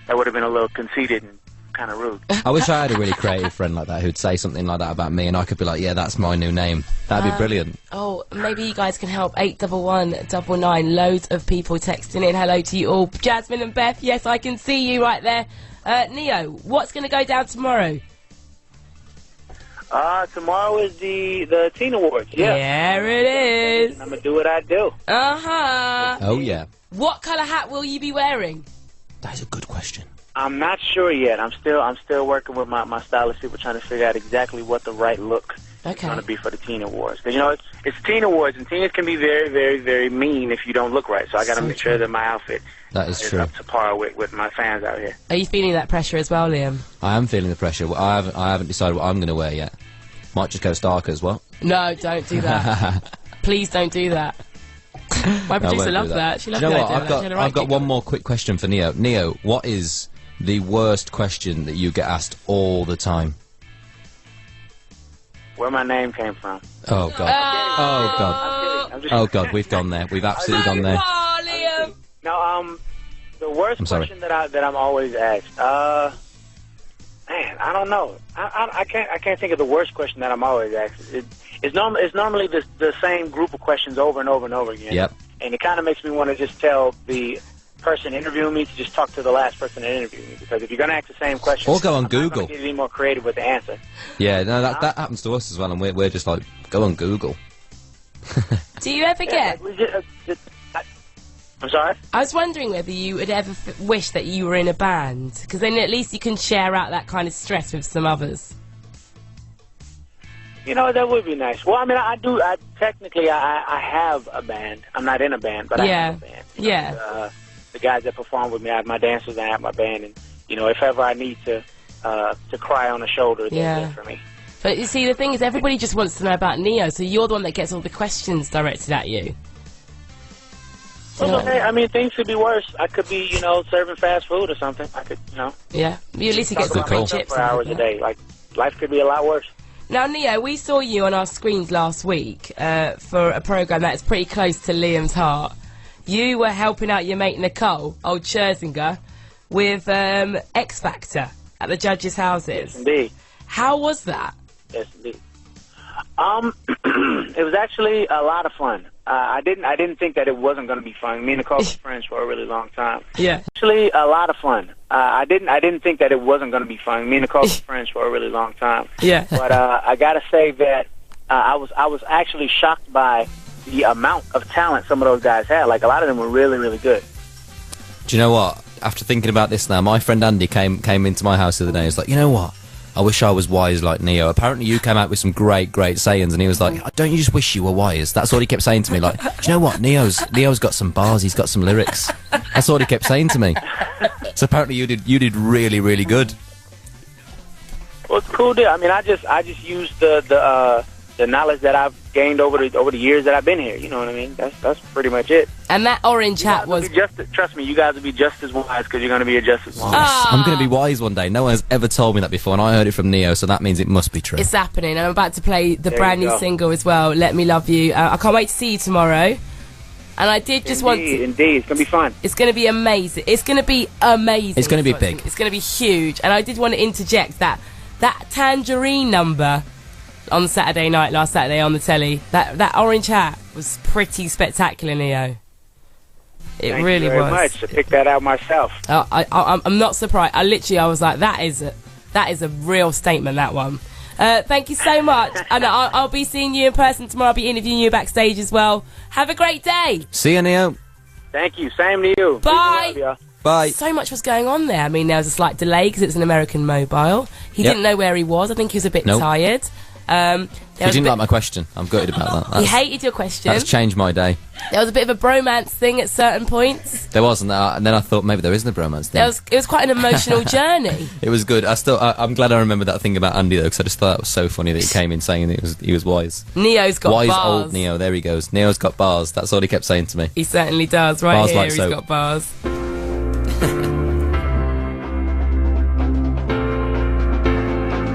That would have been a little conceited and kind of rude. I wish I had a really creative friend like that who'd say something like that about me, and I could be like, yeah, that's my new name. That'd be brilliant. Oh, maybe you guys can help. 811-99. Loads of people texting in. Hello to you all. Jasmine and Beth, yes, I can see you right there. Neo, what's going to go down tomorrow? Tomorrow is the Teen Awards. Yeah. There it is. I'm gonna do what I do. Oh yeah. What colour hat will you be wearing? That is a good question. I'm not sure yet. I'm still working with my stylist. We're trying to figure out exactly what the right look is going to be for the Teen Awards. Because, you know, it's Teen Awards, and teens can be very, very, very mean if you don't look right. So I got to make sure that my outfit is up to par with my fans out here. Are you feeling that pressure as well, Liam? I am feeling the pressure. I haven't decided what I'm going to wear yet. Might just go stark as well. No, don't do that. Please don't do that. My producer loved that. She loved you know that. what? I've got one more quick question for Neo. Neo, what is the worst question that you get asked all the time? Where my name came from. Oh God. Oh God. Oh God. We've gone there. We've absolutely gone there. Liam. No, the worst question that I'm always asked. Man, I don't know. I can't think of the worst question that I'm always asked. It's normally the same group of questions over and over and over again. Yep. And it kind of makes me want to just tell the person interviewing me to just talk to the last person that interviewed me, because if you're going to ask the same question, or go on Google. I'm not going to get any more creative with the answer. Yeah, no, that happens to us as well, and we're just like, go on Google. Do you ever get? I'm sorry? I was wondering whether you would ever wish that you were in a band, because then at least you can share out that kind of stress with some others. You know, that would be nice. Well, I mean, I do. Technically, I have a band. I'm not in a band, but I have a band. Yeah. The guys that perform with me, I have my dancers, and I have my band, and you know, if ever I need to cry on the shoulder, they're there for me. But you see, the thing is, everybody just wants to know about Neo, so you're the one that gets all the questions directed at you. Well, okay. I mean, things could be worse. I could be, you know, serving fast food or something. I could, you know. Yeah. At least you get some free chips for hours a day. Like, life could be a lot worse. Now, Neo, we saw you on our screens last week for a programme that's pretty close to Liam's heart. You were helping out your mate Nicole, old Scherzinger, with X Factor at the judges' houses. Yes, indeed. How was that? Yes, indeed. It was actually a lot of fun. I didn't think that it wasn't going to be fun. Me and Nicole were friends for a really long time. Yeah. Actually, a lot of fun. I didn't think that it wasn't going to be fun. Me and Nicole were friends for a really long time. Yeah. But I got to say that I was actually shocked by the amount of talent some of those guys had. Like, a lot of them were really, really good. Do you know what? After thinking about this now, my friend Andy came into my house the other day and was like, you know what? I wish I was wise like Neo. Apparently you came out with some great sayings, and he was like, don't you just wish you were wise? That's what he kept saying to me. Like, do you know what? Neo's got some bars, he's got some lyrics. That's what he kept saying to me. So apparently you did really, really good. Well, it's a cool deal. I mean, I just used the knowledge that I've gained over the years that I've been here. You know what I mean? That's pretty much it. And that orange hat was... Trust me, you guys will be just as wise, because you're going to be just as wise. I'm going to be wise one day. No one has ever told me that before, and I heard it from Neo, so that means it must be true. It's happening. I'm about to play the brand new single as well, Let Me Love You. I can't wait to see you tomorrow. And I did just want to... Indeed, it's going to be fun. It's going to be amazing. It's going to be amazing. It's going to be big. It's going to be huge. And I did want to interject that Tangerine number on last Saturday on the telly, that orange hat was pretty spectacular, Neo. Thank you very much. I picked that out myself. I'm not surprised. I was like, that is a real statement, that one. Thank you so much. And I'll be seeing you in person tomorrow. I'll be interviewing you backstage as well. Have a great day. See you, Neo. Thank you. Same to you. Bye. Bye. So much was going on there. I mean, there was a slight delay because it's an American mobile. He didn't know where he was. I think he was a bit tired. He didn't like my question. I'm gutted about that. He hated your question. That's changed my day. There was a bit of a bromance thing at certain points. There wasn't that, and then I thought maybe there isn't a bromance thing. It was quite an emotional journey. It was good. I'm glad I remember that thing about Andy though, because I just thought that was so funny that he came in saying that he was wise. Neo's got wise bars. Old Neo. There he goes. Neo's got bars. That's all he kept saying to me. He certainly does. Right Bars here, like he's soap. got bars.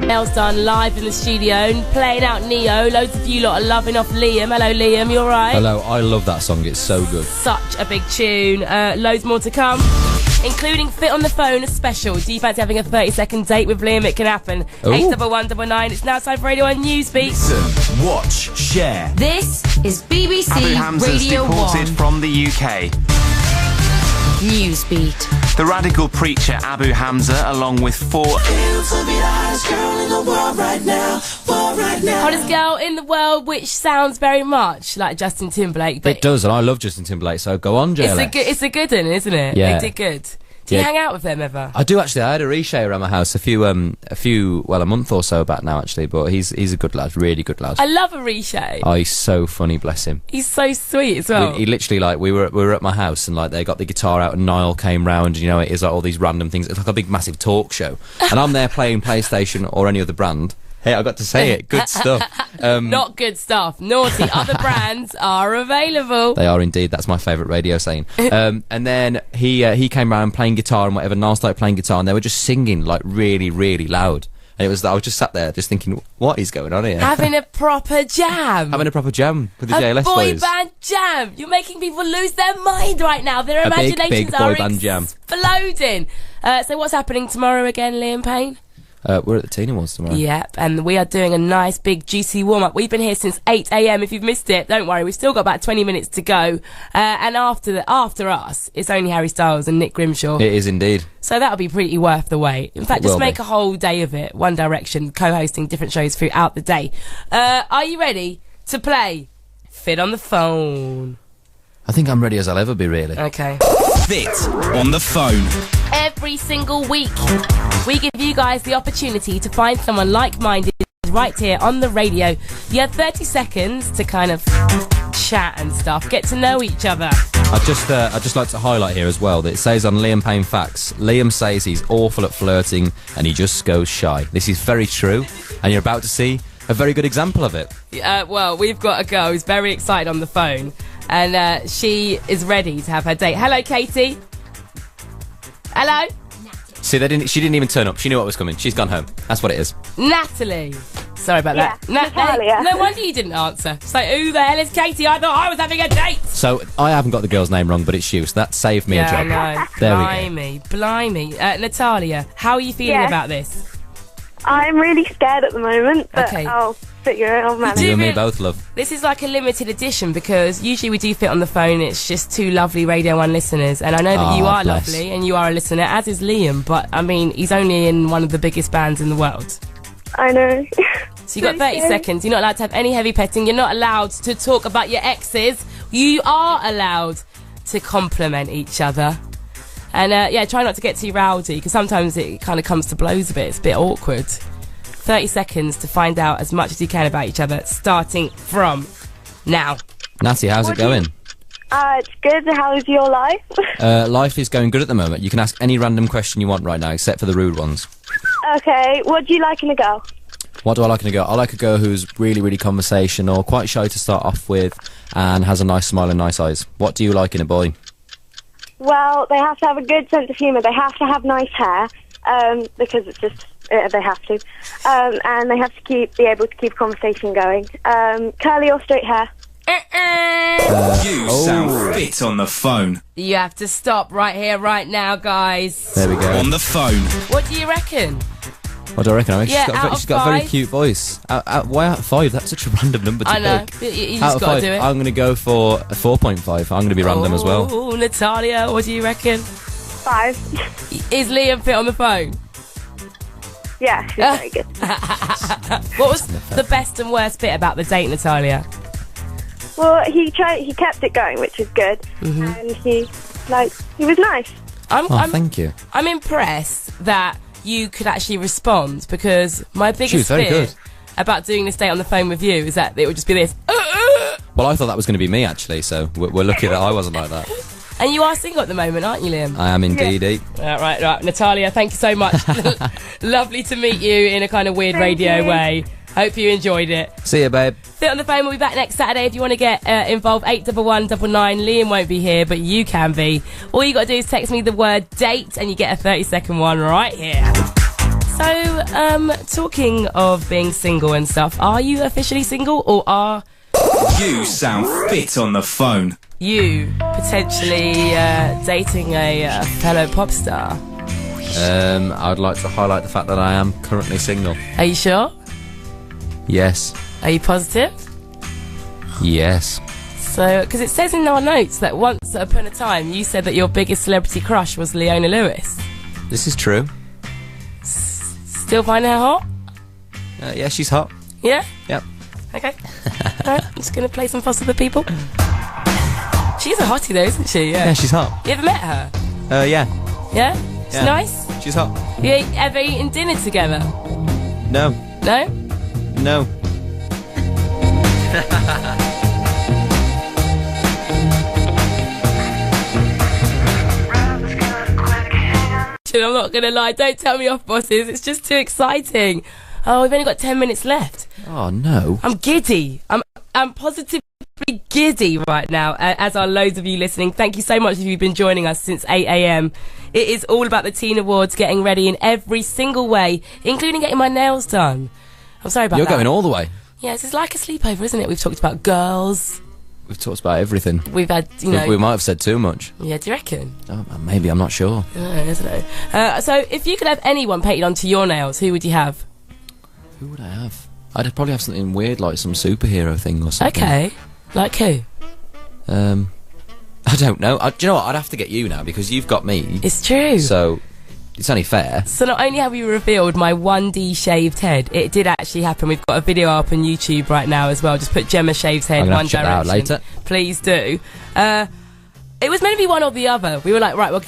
Nails done live in the studio and playing out Neo. Loads of you lot are loving off Liam. Hello, Liam. You all right? Hello. I love that song. It's so good. Such a big tune. Loads more to come, including Fit on the Phone, a special. Do you fancy having a 30-second date with Liam? It can happen. 81199. It's now time for Radio 1 Newsbeat. Listen, watch, share. This is BBC Abu Hamza's Radio deported 1 from the UK. Newsbeat. The radical preacher Abu Hamza, along with 4... Hottest girl in the world, which sounds very much like Justin Timberlake. But It does, and I love Justin Timberlake, so go on, JLX. it's a good one, isn't it? Yeah. They did good. Do you hang out with them ever? I do actually. I had a Riche around my house a month or so back now actually, but he's a good lad, really good lad. I love a Riche. Oh, he's so funny, bless him. He's so sweet as well. He literally, like, we were at my house and like they got the guitar out and Niall came round and, you know, it is like all these random things. It's like a big massive talk show, and I'm there playing PlayStation or any other brand. Hey, I got to say it. Good stuff. Not good stuff. Naughty. Other brands are available. They are indeed. That's my favourite radio saying. And then he came round playing guitar and whatever. Niall started playing guitar and they were just singing like really, really loud. And I was just sat there just thinking, what is going on here? Having a proper jam. Having a proper jam with the JLS a boy boys. band jam. You're making people lose their mind right now. Their A big, imaginations big boy are band jam. exploding. So what's happening tomorrow again, Liam Payne? We're at the Teen Awards tomorrow. Yep, and we are doing a nice big juicy warm-up. We've been here since 8 a.m. If you've missed it, don't worry, we've still got about 20 minutes to go. And after us, it's only Harry Styles and Nick Grimshaw. It is indeed. So that'll be pretty worth the wait. In fact, It just will make be. a whole day of it. One Direction, co-hosting different shows throughout the day. Are you ready to play Fit on the Phone? I think I'm ready as I'll ever be, really. Okay. Fit on the phone. Every single week, we give you guys the opportunity to find someone like-minded right here on the radio. You have 30 seconds to kind of chat and stuff, get to know each other. I'd just like to highlight here as well that it says on Liam Payne Facts, Liam says he's awful at flirting and he just goes shy. This is very true, and you're about to see a very good example of it. Well, we've got a girl who's very excited on the phone, and she is ready to have her date. Hello, Katie. Hello? See, she didn't even turn up. She knew what was coming. She's gone home. That's what it is. Natalie. Sorry about that. Natalia. No wonder you didn't answer. So, who the hell is Katie? I thought I was having a date. So, I haven't got the girl's name wrong, but it's you, so that saved me a job. I know. There we go. Blimey. Natalia, how are you feeling Yes. about this? I'm really scared at the moment, but Okay. I'll figure it out, man. You and me it. both, love. This is like a limited edition because usually we do Fit on the Phone. It's just two lovely Radio 1 listeners. And I know that you are bless. lovely and you are a listener, as is Liam. But, I mean, he's only in one of the biggest bands in the world. I know. So you've got 30 seconds. You're not allowed to have any heavy petting. You're not allowed to talk about your exes. You are allowed to compliment each other. And, try not to get too rowdy because sometimes it kind of comes to blows a bit. It's a bit awkward. 30 seconds to find out as much as you can about each other, starting from now. Natty, how's it going? It's good. How's your life? Life is going good at the moment. You can ask any random question you want right now, except for the rude ones. Okay. What do you like in a girl? What do I like in a girl? I like a girl who's really, really conversational, quite shy to start off with, and has a nice smile and nice eyes. What do you like in a boy? Well, they have to have a good sense of humour. They have to have nice hair, because it's just they have to, and they have to be able to keep a conversation going. Curly or straight hair? You sound fit on the phone. You have to stop right here, right now, guys. There we go. On the phone. What do you reckon? What do I reckon? I mean, Yeah, she's got a very 5. cute voice. Why out of 5? That's such a random number to I know. pick. You Out just of got to 5, do it. I'm going to go for a 4.5. I'm going to be random as well. Oh, Natalia, what do you reckon? 5. Is Liam fit on the phone? Yeah, she's very good. What was the best and worst bit about the date, Natalia? Well, he kept it going, which is good, and he was nice. Thank you. I'm impressed that you could actually respond, because my She was biggest very fear good. about doing this date on the phone with you is that it would just be this. Well, I thought that was going to be me, actually, so we're lucky that I wasn't like that. And you are single at the moment, aren't you, Liam? I am indeed. Right. Natalia, thank you so much. Lovely to meet you in a kind of weird Thank radio you. way. Hope you enjoyed it. See you, babe. Fit on the phone, we'll be back next Saturday. If you want to get involved, 81199. Liam won't be here, but you can be. All you got to do is text me the word date and you get a 30-second one right here. So, talking of being single and stuff, are you officially single, or are You sound fit on the phone. you potentially dating a fellow pop star? I would like to highlight the fact that I am currently single. Are you sure? Yes. Are you positive? Yes. So, because it says in our notes that once upon a time you said that your biggest celebrity crush was Leona Lewis. This is true. Still find her hot? Yeah, she's hot. Yeah? Yep. Okay. Alright, I'm just going to play some Foster the People. She's a hottie though, isn't she? Yeah, she's hot. You ever met her? Yeah. Yeah? She's Yeah. nice? She's hot. You ever eaten dinner together? No. No? No. I'm not going to lie, don't tell me off, bosses. It's just too exciting. Oh, we've only got 10 minutes left. Oh, no. I'm giddy. I'm positively giddy right now, as are loads of you listening. Thank you so much if you've been joining us since 8 a.m. It is all about the Teen Awards, getting ready in every single way, including getting my nails done. I'm sorry about You're that. going all the way. Yes, it's like a sleepover, isn't it? We've talked about girls. We've talked about everything. We've had, you know... We might have said too much. Yeah, do you reckon? Oh, maybe, I'm not sure. I don't know. So, if you could have anyone painted onto your nails, who would you have? Who would I have? I'd probably have something weird, like some superhero thing or something. Okay. Like who? I don't know. Do you know what? I'd have to get you now, because you've got me. It's true. So, it's only fair. So not only have we revealed my 1D shaved head, it did actually happen. We've got a video up on YouTube right now as well. Just put Gemma shaves head, I'm gonna One have to check that out Direction. later. Please do. It was meant to be one or the other. We were like, right, we'll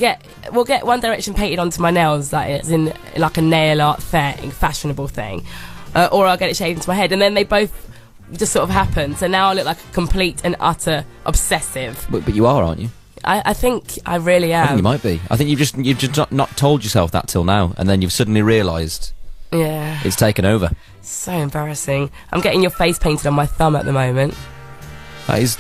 get One Direction painted onto my nails, like it's in like a nail art thing, fashionable thing, or I'll get it shaved into my head, and then they both just sort of happened. So now I look like a complete and utter obsessive. But you are, aren't you? I think I really am. I think you might be. I think you've just not told yourself that till now, and then you've suddenly realised Yeah. it's taken over. So embarrassing. I'm getting your face painted on my thumb at the moment. That is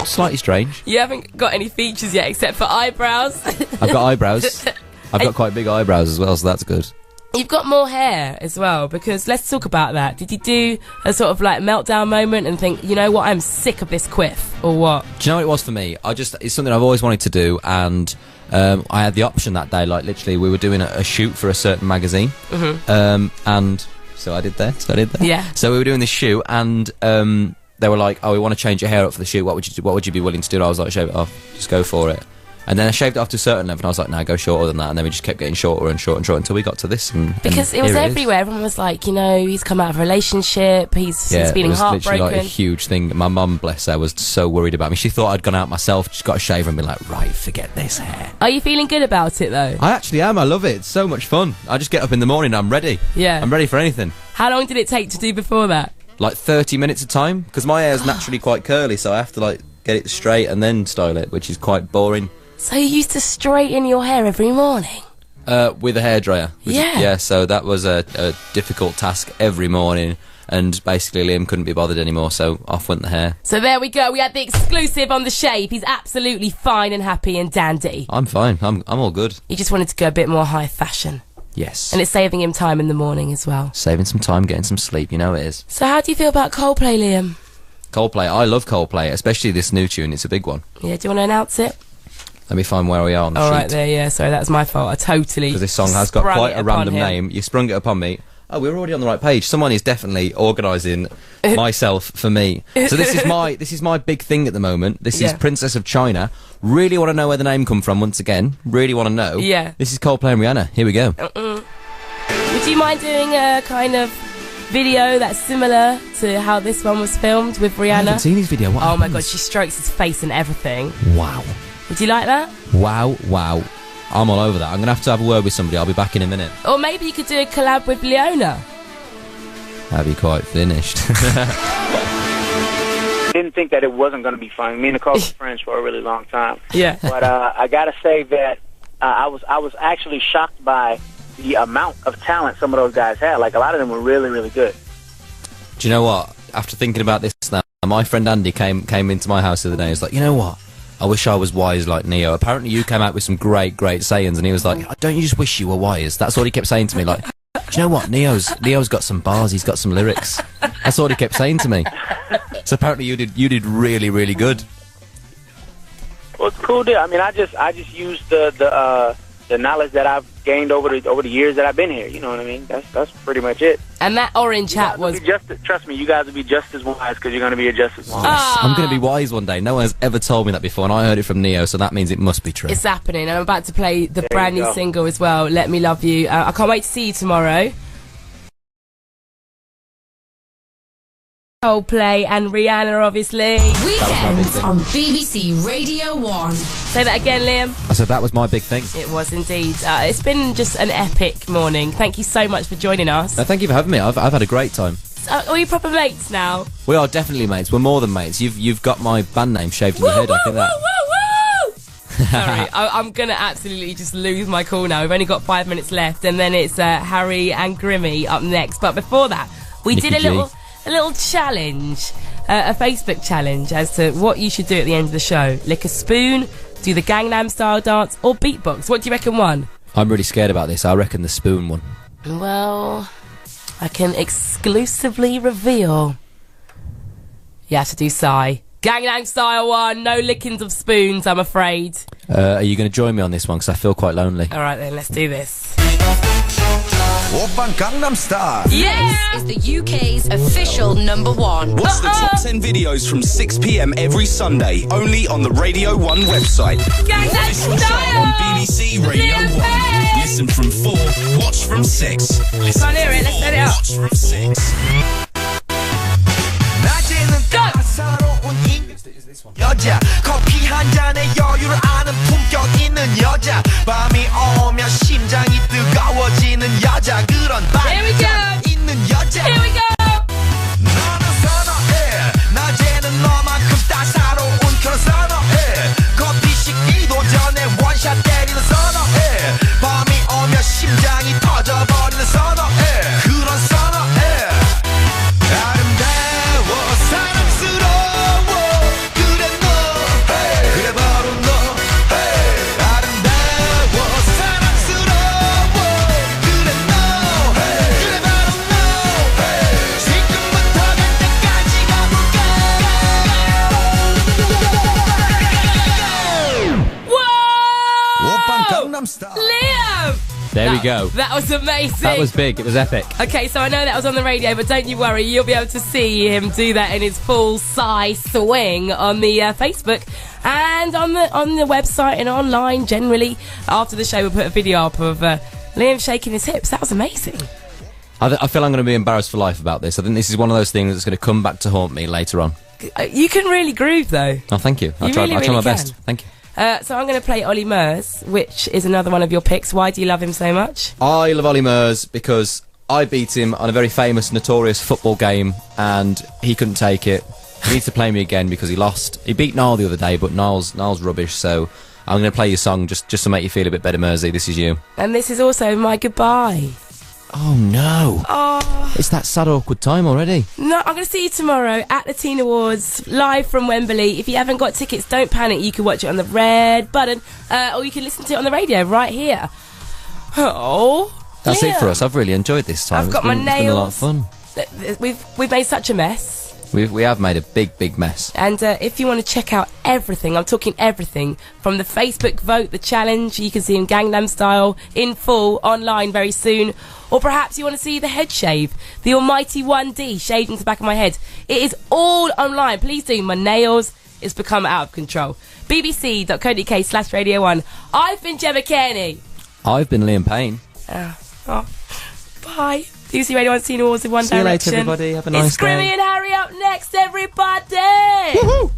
slightly strange. You haven't got any features yet except for eyebrows. I've got eyebrows. I've got quite big eyebrows as well, so that's good. You've got more hair as well, because let's talk about that. Did you do a sort of like meltdown moment and think, you know what, I'm sick of this quiff, or what? Do you know what it was for me? It's something I've always wanted to do, and I had the option that day. Like literally, we were doing a shoot for a certain magazine, and so I did that. Yeah. So we were doing this shoot, and they were like, "Oh, we want to change your hair up for the shoot. What would you be willing to do?" And I was like, "Shave it off. Just go for it." And then I shaved it off to a certain length, and I was like, "No, go shorter than that." And then we just kept getting shorter and shorter and shorter until we got to this. Because it was everywhere. Everyone was like, you know, he's come out of a relationship. He's feeling it was heartbroken. literally like a huge thing. My mum, bless her, was so worried about me. She thought I'd gone out myself, just got a shaver and been like, right, forget this hair. Are you feeling good about it though? I actually am. I love it. It's so much fun. I just get up in the morning and I'm ready. Yeah. I'm ready for anything. How long did it take to do before that? Like 30 minutes of time, because my hair's naturally quite curly, so I have to like get it straight and then style it, which is quite boring. So you used to straighten your hair every morning? With a hairdryer. Yeah. Yeah, so that was a difficult task every morning, and basically Liam couldn't be bothered anymore, so off went the hair. So there we go. We had the exclusive on the shave. He's absolutely fine and happy and dandy. I'm fine. I'm all good. He just wanted to go a bit more high fashion. Yes. And it's saving him time in the morning as well. Saving some time, getting some sleep, you know it is. So how do you feel about Coldplay, Liam? Coldplay, I love Coldplay, especially this new tune. It's a big one. Yeah, do you want to announce it? Let me find where we are on the All sheet. right, there, yeah. Sorry, that's my fault. I totally Because this song has got sprung quite it a upon random him. name. You sprung it upon me. Oh, we're already on the right page. Someone is definitely organising myself for me. So this is my big thing at the moment. This is Yeah. Princess of China. Really want to know where the name come from once again. Really want to know. Yeah. This is Coldplay and Rihanna. Here we go. Would Do you mind doing a kind of video that's similar to how this one was filmed with Rihanna? I haven't seen his video. What Oh my happens? god, she strokes his face and everything. Wow. Would you like that? Wow. I'm all over that. I'm going to have a word with somebody. I'll be back in a minute. Or maybe you could do a collab with Leona. That'd be quite finished. Didn't think that it wasn't going to be fun. Me and Nicole were friends for a really long time. Yeah. But I got to say that I was actually shocked by the amount of talent some of those guys had. Like, a lot of them were really, really good. Do you know what? After thinking about this now, my friend Andy came into my house the other day. He was like, you know what? I wish I was wise like Neo. Apparently you came out with some great sayings, and he was like, don't you just wish you were wise? That's all he kept saying to me. Like, do you know what? Neo's got some bars. He's got some lyrics. That's all he kept saying to me. So apparently you did really, really good. Well, it's a cool deal. I mean, I just used the knowledge that I've gained over the years that I've been here. You know what I mean? That's pretty much it. And that orange hat was... Trust me, you guys will be just as wise because you're going to be just as wise. I'm going to be wise one day. No one has ever told me that before, and I heard it from Neo, so that means it must be true. It's happening. I'm about to play the brand new single as well, Let Me Love You. I can't wait to see you tomorrow. Coldplay and Rihanna, obviously. Weekends on BBC Radio 1. Say that again, Liam. I said that was my big thing. It was indeed. It's been just an epic morning. Thank you so much for joining us. No, thank you for having me. I've had a great time. Are you proper mates now? We are definitely mates. We're more than mates. You've got my band name shaved in your head. I think that. Sorry, I'm going to absolutely just lose my cool now. We've only got 5 minutes left, and then it's Harry and Grimmy up next. But before that, we did a little challenge, a Facebook challenge as to what you should do at the end of the show. Lick a spoon, do the Gangnam Style dance, or beatbox. What do you reckon won? I'm really scared about this. I reckon the spoon one. Well, I can exclusively reveal you have to do Psy. Gangnam Style one, no lickings of spoons, I'm afraid. Are you going to join me on this one? Because I feel quite lonely. All right then, let's do this. Oppan Gangnam Style. Yeah! This is the UK's official number 1. Watch the top 10 videos from 6 p.m. every Sunday, only on the Radio 1 website. Gangnam Official chart on BBC Radio 1. Listen from 4, watch from 6. Listen Can't hear it, let's set it up. Watch from 6. 여자 커피 한 잔에 여유를 아는 품격 있는 여자 밤이 오면 심장이 뜨거워지는 여자 그런 반전 있는 여자 Here we go! 너는 선호해 낮에는 너만큼 따사로운 그런 선호해 커피 식기도 전에 원샷 때리는 선호해 밤이 오면 심장이 터져버리는 선호해 그런 선호해 아름다워 사랑스러워 그래 너 그래 바로 너 아름다워 사랑스러워 그래 너 그래 바로 너 지금부터 갈 때까지 가볼까 Oppan Gangnam Style. Liam! There we go. That was amazing. That was big. It was epic. Okay, so I know that was on the radio, but don't you worry, you'll be able to see him do that in his full Psy swing on the Facebook and on the website and online generally. After the show, we'll put a video up of Liam shaking his hips. That was amazing. I feel I'm going to be embarrassed for life about this. I think this is one of those things that's going to come back to haunt me later on. You can really groove, though. Oh, thank you. I'll try my best. Thank you. So I'm going to play Ollie Murs, which is another one of your picks. Why do you love him so much? I love Ollie Murs because I beat him on a very famous, notorious football game, and he couldn't take it. He needs to play me again because he lost. He beat Niall the other day, but Niall's rubbish, so I'm going to play your song just to make you feel a bit better, Mersey. This is you. And this is also my goodbye. Oh, no. Oh. It's that sad, awkward time already. No, I'm going to see you tomorrow at the Teen Awards, live from Wembley. If you haven't got tickets, don't panic. You can watch it on the red button, or you can listen to it on the radio right here. Oh, that's it for us. I've really enjoyed this time. I've got my nails. It's been a lot of fun. We've made such a mess. We have made a big mess. And if you want to check out everything, I'm talking everything, from the Facebook vote, the challenge, you can see him Gangnam Style in full online very soon. Or perhaps you want to see the head shave, the almighty 1D shaved into the back of my head. It is all online. Please do. My nails, it's become out of control. bbc.co.uk/Radio1. I've been Gemma Kearney. I've been Liam Payne. Bye. Bye. BBC Radio 1 Teen Awards in One See you Direction. later, everybody. Have a nice It's day. Grimmy and Harry up next, everybody. Woohoo!